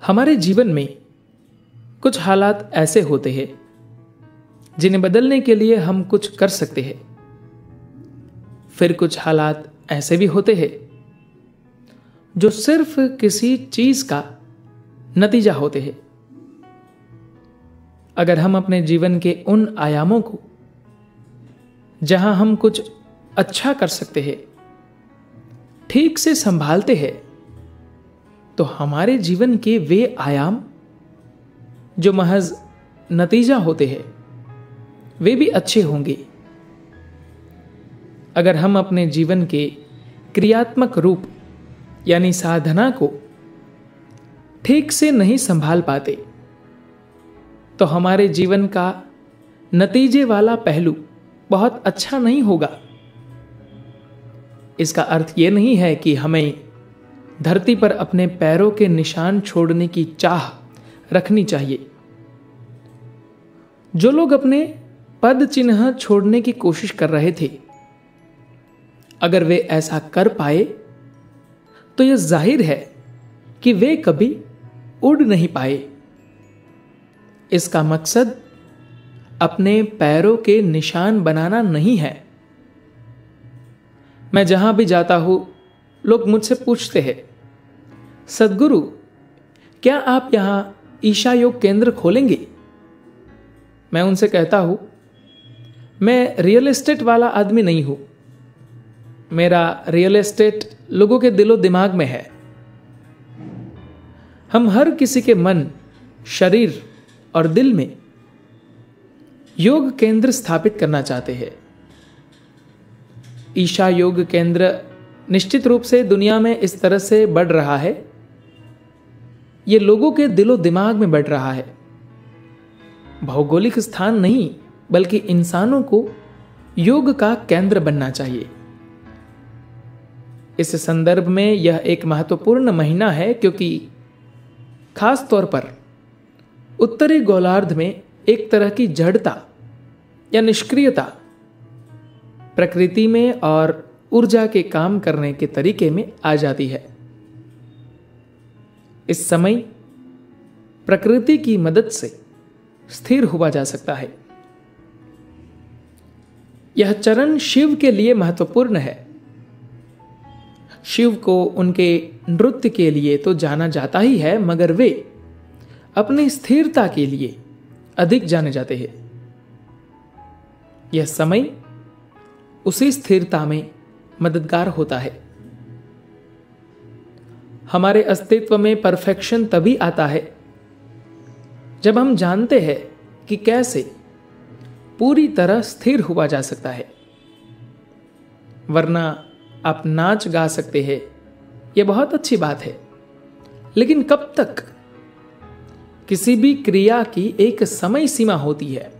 हमारे जीवन में कुछ हालात ऐसे होते हैं जिन्हें बदलने के लिए हम कुछ कर सकते हैं। फिर कुछ हालात ऐसे भी होते हैं जो सिर्फ किसी चीज का नतीजा होते हैं। अगर हम अपने जीवन के उन आयामों को जहां हम कुछ अच्छा कर सकते हैं ठीक से संभालते हैं तो हमारे जीवन के वे आयाम जो महज नतीजा होते हैं वे भी अच्छे होंगे। अगर हम अपने जीवन के क्रियात्मक रूप यानी साधना को ठीक से नहीं संभाल पाते तो हमारे जीवन का नतीजे वाला पहलू बहुत अच्छा नहीं होगा। इसका अर्थ यह नहीं है कि हमें धरती पर अपने पैरों के निशान छोड़ने की चाह रखनी चाहिए। जो लोग अपने पद चिन्ह छोड़ने की कोशिश कर रहे थे, अगर वे ऐसा कर पाए तो यह जाहिर है कि वे कभी उड़ नहीं पाए। इसका मकसद अपने पैरों के निशान बनाना नहीं है। मैं जहां भी जाता हूं लोग मुझसे पूछते हैं, सद्गुरु क्या आप यहां ईशा योग केंद्र खोलेंगे? मैं उनसे कहता हूं, मैं रियल एस्टेट वाला आदमी नहीं हूं। मेरा रियल एस्टेट लोगों के दिलो दिमाग में है। हम हर किसी के मन, शरीर और दिल में योग केंद्र स्थापित करना चाहते हैं। ईशा योग केंद्र निश्चित रूप से दुनिया में इस तरह से बढ़ रहा है, यह लोगों के दिलो दिमाग में बढ़ रहा है। भौगोलिक स्थान नहीं बल्कि इंसानों को योग का केंद्र बनना चाहिए। इस संदर्भ में यह एक महत्वपूर्ण महीना है क्योंकि खास तौर पर उत्तरी गोलार्ध में एक तरह की जड़ता या निष्क्रियता प्रकृति में और ऊर्जा के काम करने के तरीके में आ जाती है। इस समय प्रकृति की मदद से स्थिर हुआ जा सकता है। यह चरण शिव के लिए महत्वपूर्ण है। शिव को उनके नृत्य के लिए तो जाना जाता ही है, मगर वे अपनी स्थिरता के लिए अधिक जाने जाते हैं। यह समय उसी स्थिरता में मददगार होता है। हमारे अस्तित्व में परफेक्शन तभी आता है जब हम जानते हैं कि कैसे पूरी तरह स्थिर हुआ जा सकता है। वरना आप नाच गा सकते हैं, यह बहुत अच्छी बात है, लेकिन कब तक? किसी भी क्रिया की एक समय सीमा होती है।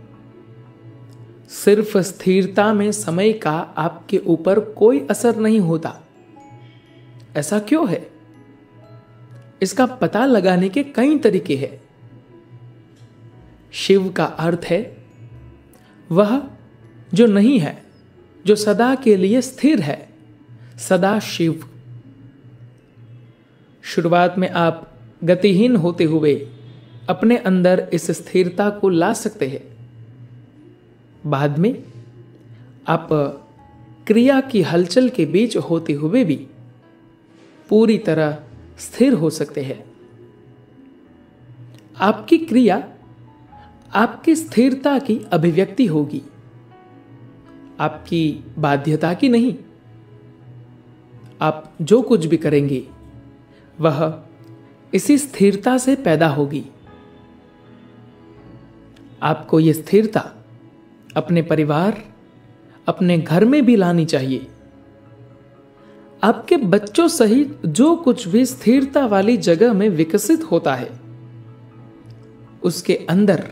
सिर्फ स्थिरता में समय का आपके ऊपर कोई असर नहीं होता। ऐसा क्यों है? इसका पता लगाने के कई तरीके हैं। शिव का अर्थ है वह जो नहीं है, जो सदा के लिए स्थिर है, सदा शिव। शुरुआत में आप गतिहीन होते हुए अपने अंदर इस स्थिरता को ला सकते हैं। बाद में आप क्रिया की हलचल के बीच होते हुए भी पूरी तरह स्थिर हो सकते हैं। आपकी क्रिया आपकी स्थिरता की अभिव्यक्ति होगी, आपकी बाध्यता की नहीं। आप जो कुछ भी करेंगे वह इसी स्थिरता से पैदा होगी। आपको यह स्थिरता अपने परिवार, अपने घर में भी लानी चाहिए। आपके बच्चों सहित जो कुछ भी स्थिरता वाली जगह में विकसित होता है उसके अंदर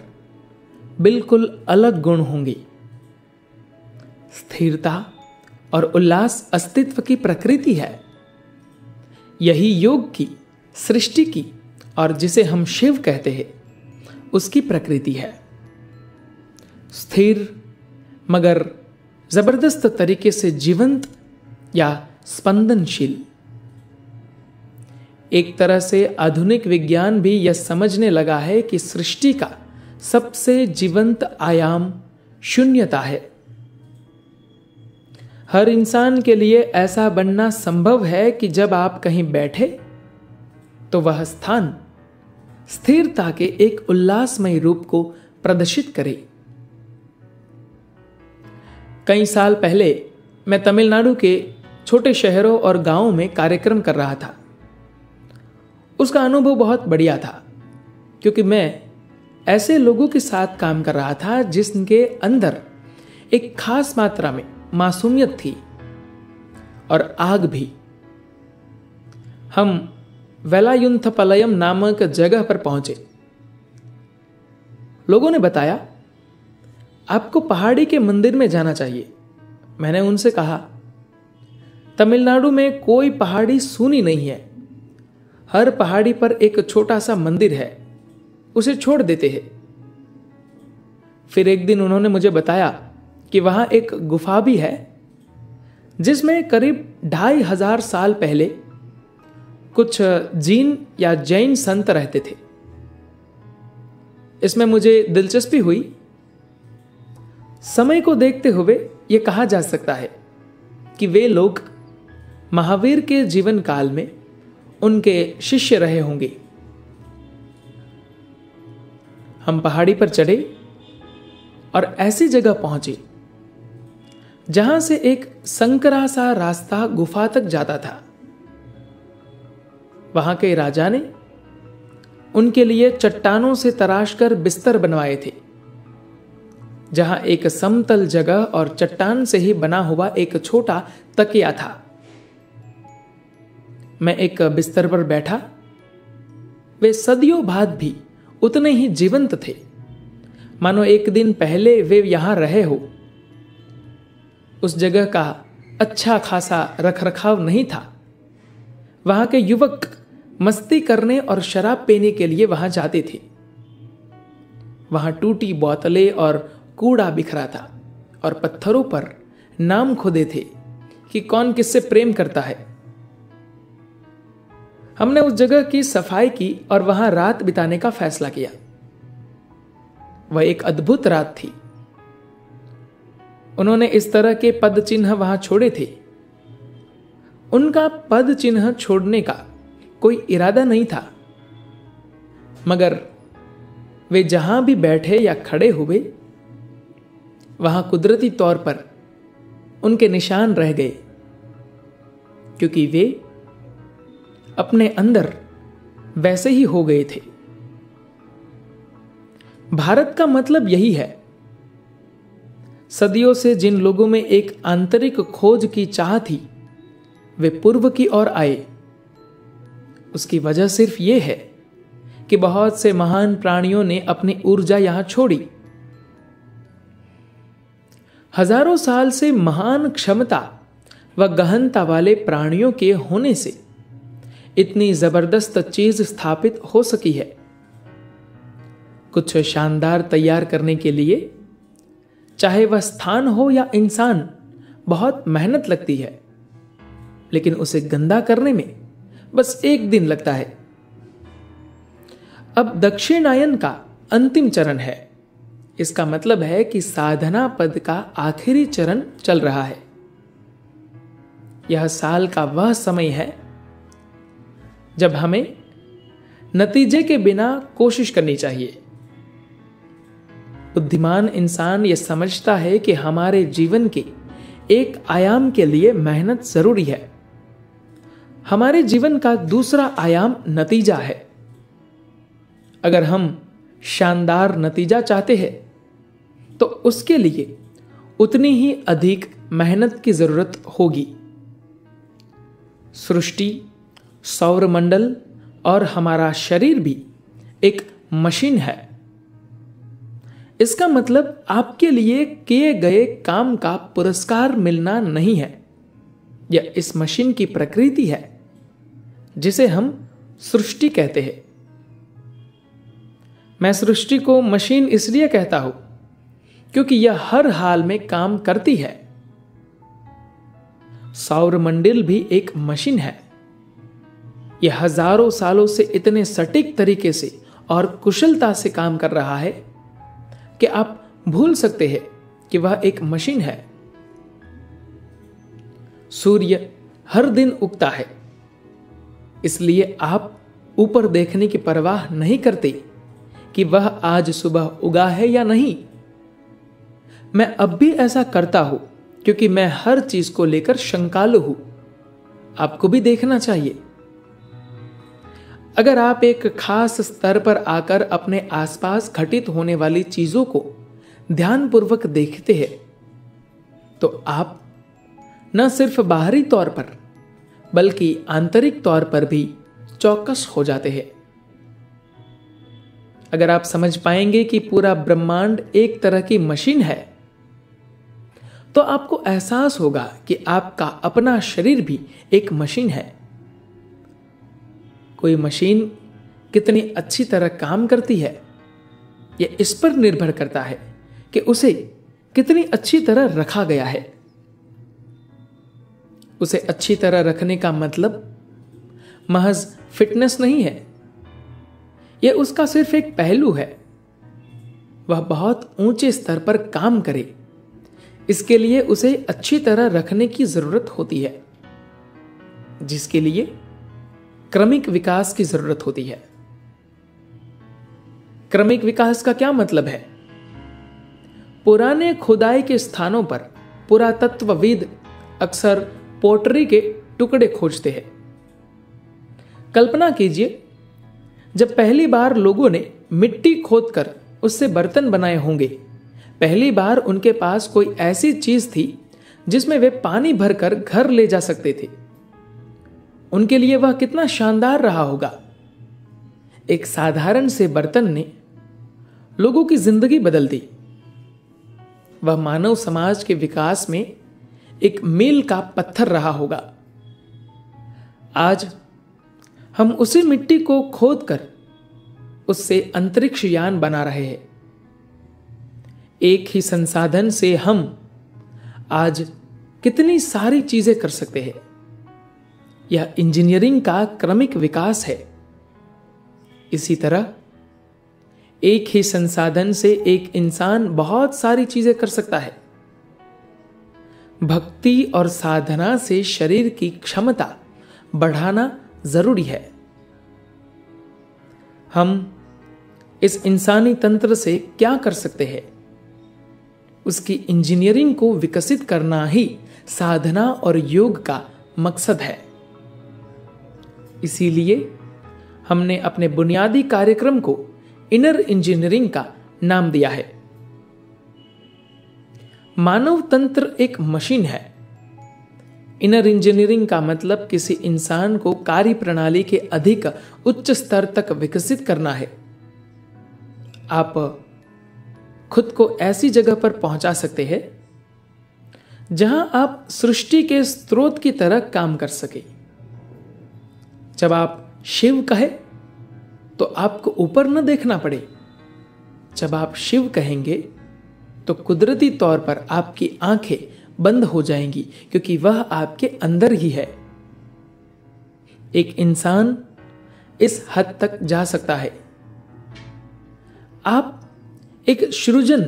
बिल्कुल अलग गुण होंगे। स्थिरता और उल्लास अस्तित्व की प्रकृति है। यही योग की, सृष्टि की और जिसे हम शिव कहते हैं उसकी प्रकृति है। स्थिर मगर जबरदस्त तरीके से जीवंत या स्पंदनशील। एक तरह से आधुनिक विज्ञान भी यह समझने लगा है कि सृष्टि का सबसे जीवंत आयाम शून्यता है। हर इंसान के लिए ऐसा बनना संभव है कि जब आप कहीं बैठे तो वह स्थान स्थिरता के एक उल्लासमय रूप को प्रदर्शित करे। कई साल पहले मैं तमिलनाडु के छोटे शहरों और गांवों में कार्यक्रम कर रहा था। उसका अनुभव बहुत बढ़िया था, क्योंकि मैं ऐसे लोगों के साथ काम कर रहा था जिनके अंदर एक खास मात्रा में मासूमियत थी और आग भी। हम वेलायुंथपलयम नामक जगह पर पहुंचे। लोगों ने बताया, आपको पहाड़ी के मंदिर में जाना चाहिए। मैंने उनसे कहा, तमिलनाडु में कोई पहाड़ी सूनी नहीं है। हर पहाड़ी पर एक छोटा सा मंदिर है, उसे छोड़ देते हैं। फिर एक दिन उन्होंने मुझे बताया कि वहां एक गुफा भी है जिसमें करीब 2500 साल पहले कुछ जीन या जैन संत रहते थे। इसमें मुझे दिलचस्पी हुई। समय को देखते हुए यह कहा जा सकता है कि वे लोग महावीर के जीवन काल में उनके शिष्य रहे होंगे। हम पहाड़ी पर चढ़े और ऐसी जगह पहुंचे जहां से एक संकरा सा रास्ता गुफा तक जाता था। वहां के राजा ने उनके लिए चट्टानों से तराश कर बिस्तर बनवाए थे, जहां एक समतल जगह और चट्टान से ही बना हुआ एक छोटा तकिया था। मैं एक बिस्तर पर बैठा। वे सदियों बाद भी उतने ही जीवंत थे, मानो एक दिन पहले वे यहां रहे हो। उस जगह का अच्छा खासा रखरखाव नहीं था। वहां के युवक मस्ती करने और शराब पीने के लिए वहां जाते थे। वहां टूटी बोतलें और कूड़ा बिखरा था और पत्थरों पर नाम खुदे थे कि कौन किससे प्रेम करता है। हमने उस जगह की सफाई की और वहां रात बिताने का फैसला किया। वह एक अद्भुत रात थी। उन्होंने इस तरह के पद चिन्ह वहां छोड़े थे। उनका पद चिन्ह छोड़ने का कोई इरादा नहीं था, मगर वे जहां भी बैठे या खड़े हुए, वहां कुदरती तौर पर उनके निशान रह गए, क्योंकि वे अपने अंदर वैसे ही हो गए थे। भारत का मतलब यही है। सदियों से जिन लोगों में एक आंतरिक खोज की चाह थी, वे पूर्व की ओर आए। उसकी वजह सिर्फ यह है कि बहुत से महान प्राणियों ने अपनी ऊर्जा यहां छोड़ी। हजारों साल से महान क्षमता व गहनता वाले प्राणियों के होने से इतनी जबरदस्त चीज स्थापित हो सकी है। कुछ शानदार तैयार करने के लिए, चाहे वह स्थान हो या इंसान, बहुत मेहनत लगती है, लेकिन उसे गंदा करने में बस एक दिन लगता है। अब दक्षिणायन का अंतिम चरण है। इसका मतलब है कि साधना पद का आखिरी चरण चल रहा है। यह साल का वह समय है जब हमें नतीजे के बिना कोशिश करनी चाहिए। बुद्धिमान इंसान यह समझता है कि हमारे जीवन के एक आयाम के लिए मेहनत जरूरी है। हमारे जीवन का दूसरा आयाम नतीजा है। अगर हम शानदार नतीजा चाहते हैं तो उसके लिए उतनी ही अधिक मेहनत की जरूरत होगी। सृष्टि, सौरमंडल और हमारा शरीर भी एक मशीन है। इसका मतलब आपके लिए किए गए काम का पुरस्कार मिलना नहीं है। यह इस मशीन की प्रकृति है जिसे हम सृष्टि कहते हैं। मैं सृष्टि को मशीन इसलिए कहता हूं क्योंकि यह हर हाल में काम करती है। सौरमंडल भी एक मशीन है। यह हजारों सालों से इतने सटीक तरीके से और कुशलता से काम कर रहा है कि आप भूल सकते हैं कि वह एक मशीन है। सूर्य हर दिन उगता है, इसलिए आप ऊपर देखने की परवाह नहीं करते कि वह आज सुबह उगा है या नहीं। मैं अब भी ऐसा करता हूं क्योंकि मैं हर चीज को लेकर शंकालु हूं। आपको भी देखना चाहिए। अगर आप एक खास स्तर पर आकर अपने आसपास घटित होने वाली चीजों को ध्यानपूर्वक देखते हैं तो आप न सिर्फ बाहरी तौर पर बल्कि आंतरिक तौर पर भी चौकस हो जाते हैं। अगर आप समझ पाएंगे कि पूरा ब्रह्मांड एक तरह की मशीन है तो आपको एहसास होगा कि आपका अपना शरीर भी एक मशीन है। कोई मशीन कितनी अच्छी तरह काम करती है यह इस पर निर्भर करता है कि उसे कितनी अच्छी तरह रखा गया है। उसे अच्छी तरह रखने का मतलब महज फिटनेस नहीं है, यह उसका सिर्फ एक पहलू है। वह बहुत ऊंचे स्तर पर काम करे, इसके लिए उसे अच्छी तरह रखने की जरूरत होती है, जिसके लिए क्रमिक विकास की जरूरत होती है। क्रमिक विकास का क्या मतलब है? पुराने खुदाई के स्थानों पर पुरातत्वविद अक्सर पोटरी के टुकड़े खोजते हैं। कल्पना कीजिए, जब पहली बार लोगों ने मिट्टी खोदकर उससे बर्तन बनाए होंगे, पहली बार उनके पास कोई ऐसी चीज थी जिसमें वे पानी भरकर घर ले जा सकते थे। उनके लिए वह कितना शानदार रहा होगा। एक साधारण से बर्तन ने लोगों की जिंदगी बदल दी। वह मानव समाज के विकास में एक मील का पत्थर रहा होगा। आज हम उसी मिट्टी को खोदकर उससे अंतरिक्ष यान बना रहे हैं। एक ही संसाधन से हम आज कितनी सारी चीजें कर सकते हैं। यह इंजीनियरिंग का क्रमिक विकास है। इसी तरह एक ही संसाधन से एक इंसान बहुत सारी चीजें कर सकता है। भक्ति और साधना से शरीर की क्षमता बढ़ाना जरूरी है। हम इस इंसानी तंत्र से क्या कर सकते हैं? उसकी इंजीनियरिंग को विकसित करना ही साधना और योग का मकसद है। इसीलिए हमने अपने बुनियादी कार्यक्रम को इनर इंजीनियरिंग का नाम दिया है। मानव तंत्र एक मशीन है। इनर इंजीनियरिंग का मतलब किसी इंसान को कार्य प्रणाली के अधिक उच्च स्तर तक विकसित करना है। आप खुद को ऐसी जगह पर पहुंचा सकते हैं जहां आप सृष्टि के स्रोत की तरह काम कर सके। जब आप शिव कहे तो आपको ऊपर न देखना पड़े। जब आप शिव कहेंगे तो कुदरती तौर पर आपकी आंखें बंद हो जाएंगी, क्योंकि वह आपके अंदर ही है। एक इंसान इस हद तक जा सकता है। आप एक सृजन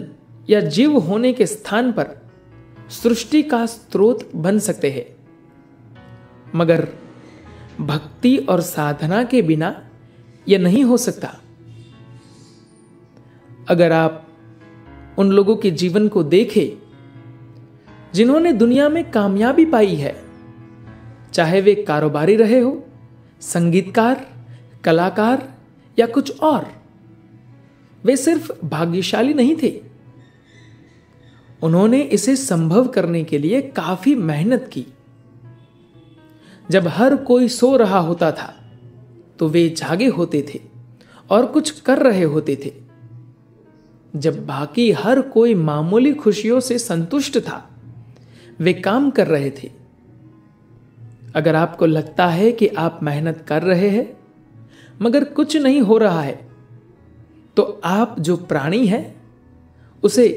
या जीव होने के स्थान पर सृष्टि का स्रोत बन सकते हैं, मगर भक्ति और साधना के बिना यह नहीं हो सकता। अगर आप उन लोगों के जीवन को देखें जिन्होंने दुनिया में कामयाबी पाई है, चाहे वे कारोबारी रहे हो, संगीतकार, कलाकार या कुछ और, वे सिर्फ भाग्यशाली नहीं थे। उन्होंने इसे संभव करने के लिए काफी मेहनत की। जब हर कोई सो रहा होता था तो वे जागे होते थे और कुछ कर रहे होते थे। जब बाकी हर कोई मामूली खुशियों से संतुष्ट था, वे काम कर रहे थे। अगर आपको लगता है कि आप मेहनत कर रहे हैं मगर कुछ नहीं हो रहा है, तो आप जो प्राणी है उसे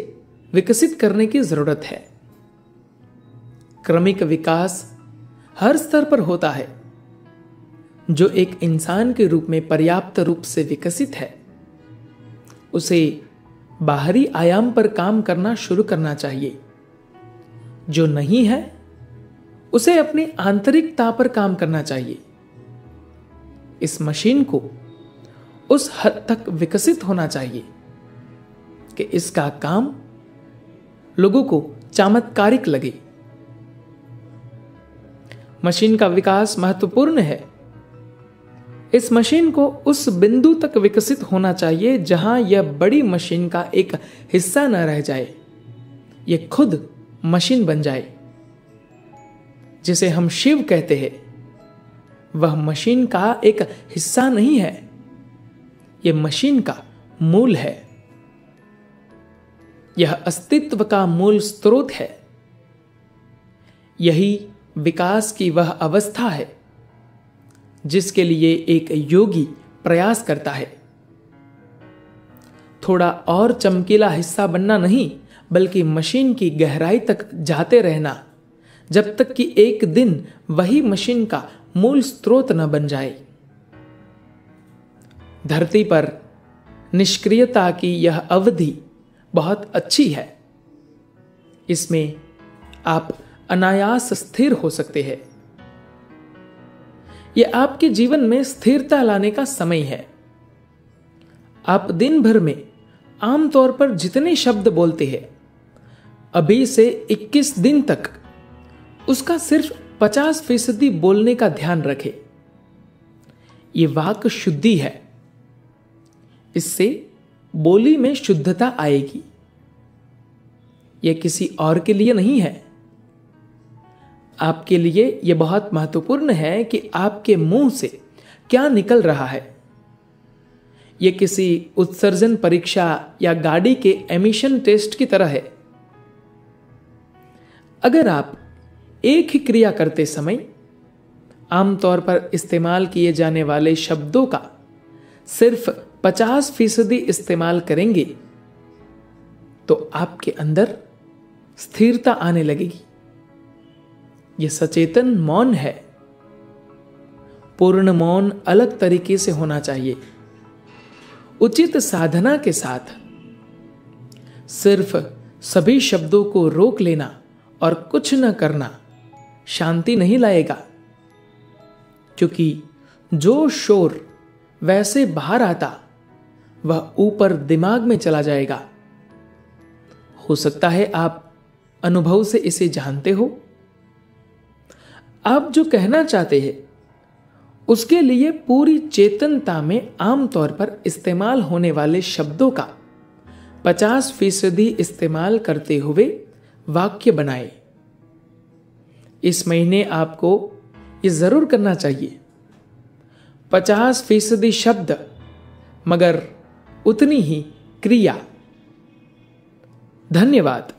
विकसित करने की जरूरत है। क्रमिक विकास हर स्तर पर होता है। जो एक इंसान के रूप में पर्याप्त रूप से विकसित है, उसे बाहरी आयाम पर काम करना शुरू करना चाहिए। जो नहीं है, उसे अपनी आंतरिकता पर काम करना चाहिए। इस मशीन को उस हद तक विकसित होना चाहिए कि इसका काम लोगों को चमत्कारिक लगे। मशीन का विकास महत्वपूर्ण है। इस मशीन को उस बिंदु तक विकसित होना चाहिए जहां यह बड़ी मशीन का एक हिस्सा न रह जाए, यह खुद मशीन बन जाए। जिसे हम शिव कहते हैं, वह मशीन का एक हिस्सा नहीं है, यह मशीन का मूल है। यह अस्तित्व का मूल स्रोत है। यही विकास की वह अवस्था है जिसके लिए एक योगी प्रयास करता है। थोड़ा और चमकीला हिस्सा बनना नहीं, बल्कि मशीन की गहराई तक जाते रहना, जब तक कि एक दिन वही मशीन का मूल स्रोत न बन जाए। धरती पर निष्क्रियता की यह अवधि बहुत अच्छी है। इसमें आप अनायास स्थिर हो सकते हैं। यह आपके जीवन में स्थिरता लाने का समय है। आप दिन भर में आमतौर पर जितने शब्द बोलते हैं, अभी से 21 दिन तक उसका सिर्फ 50% बोलने का ध्यान रखें। यह वाक शुद्धि है। इससे बोली में शुद्धता आएगी। यह किसी और के लिए नहीं है। आपके लिए यह बहुत महत्वपूर्ण है कि आपके मुंह से क्या निकल रहा है। यह किसी उत्सर्जन परीक्षा या गाड़ी के एमिशन टेस्ट की तरह है। अगर आप एक ही क्रिया करते समय आमतौर पर इस्तेमाल किए जाने वाले शब्दों का सिर्फ 50% इस्तेमाल करेंगे, तो आपके अंदर स्थिरता आने लगेगी। यह सचेतन मौन है। पूर्ण मौन अलग तरीके से होना चाहिए। उचित साधना के साथ सिर्फ सभी शब्दों को रोक लेना और कुछ न करना शांति नहीं लाएगा, क्योंकि जो शोर वैसे बाहर आता वह ऊपर दिमाग में चला जाएगा। हो सकता है आप अनुभव से इसे जानते हो। आप जो कहना चाहते हैं उसके लिए पूरी चेतनता में आमतौर पर इस्तेमाल होने वाले शब्दों का 50% इस्तेमाल करते हुए वाक्य बनाए। इस महीने आपको यह जरूर करना चाहिए। 50% शब्द मगर उतनी ही क्रिया। धन्यवाद।